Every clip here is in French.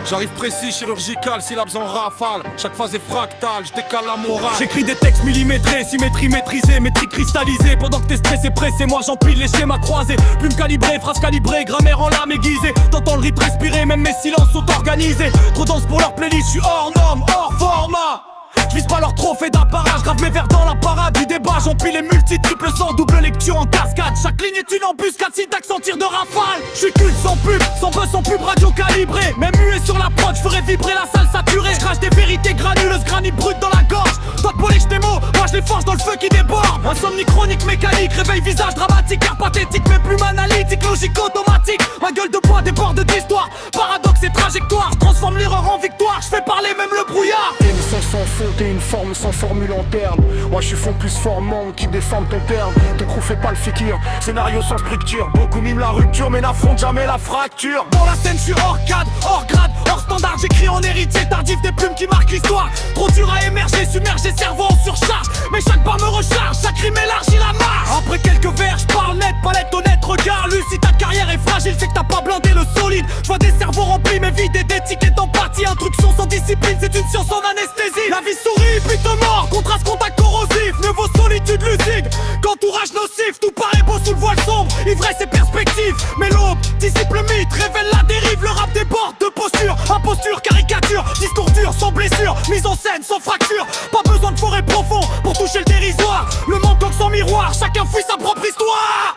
J'arrive précis, chirurgical, syllabes en rafale. Chaque phase est fractale, je décale la morale. J'écris des textes millimétrés, symétrie maîtrisée, métrique cristallisée. Pendant que t'es stressé, pressé, moi j'empile les schémas croisés. Plume calibrée, phrase calibrée, grammaire en lame aiguisée. T'entends le rythme respirer, même mes silences sont organisés. Trop dense pour leur playlist, je suis hors norme, hors format. J'vise pas leur trophée d'apparat, j'grave mes vers dans la parade du débat. J'empile les multiples sans double lecture en cascade. Chaque ligne est une embuscade, syntaxe en tir de rafale. J'suis culte sans pub, sans buzz, sans pub radio calibrée. Même muet sur la prod, j'ferais vibrer la salle saturée. J'crache des vérités granuleuses, granit brut dans la gorge. Toi de polish tes mots, moi j'les forge dans le feu qui déborde. Insomnie chronique, mécanique, réveil visage dramatique. Air pathétique, mais plume analytique, logique automatique. Ma gueule de bois déborde d'histoire, paradoxe et trajectoire. J'transforme l'erreur en victoire, j'fais parler même le brouillard. Une sens sans faute et une forme sans formule interne. Moi je suis fond plus formant qui déforme ton terme. Ton crew fait pas le fikir, scénario sans structure. Beaucoup miment la rupture mais n'affrontent jamais la fracture. Dans la scène je suis hors cadre, hors grade, hors standard. J'écris en héritier tardif des plumes qui marquent l'histoire. Trop dur à émerger, submergé, cerveau en surcharge. Mais chaque pas me recharge, chaque rime élargit la marche. Après quelques vers, je parle net, palette honnête, regard lucide. Si ta carrière est fragile, c'est que t'as pas blindé le solide. Je vois des cerveaux remplis mais vidés d'éthique et d'empathie. Instruction sans discipline, c'est une science en anesthésie. La vie sourit puis te mord, contraste contact corrosif. Mieux vaut solitude lucide qu'entourage nocif. Tout paraît beau sous le voile sombre, ivresse et perspective. Mais l'aube dissipe le mythe, révèle la dérive. Le rap déborde de posture, imposture, caricature. Discours dur, sans blessure, mise en scène, sans fracture. Pas besoin de forêt profond pour toucher le dérisoire. Le manque sans miroir, chacun fuit sa propre histoire.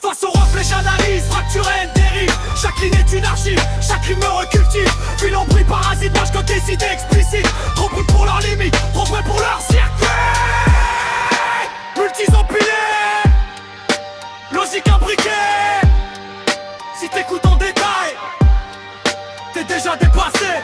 Face au reflet j'analyse, fracturé, dérive. Chaque ligne est une archive, chaque rime me recultive. Puis l'embris parasite, moi je décide explicite. Trop brut pour leurs limites, trop vrai pour leur circuit. Multis-empilés, logique imbriquée. Si t'écoutes en détail, t'es déjà dépassé.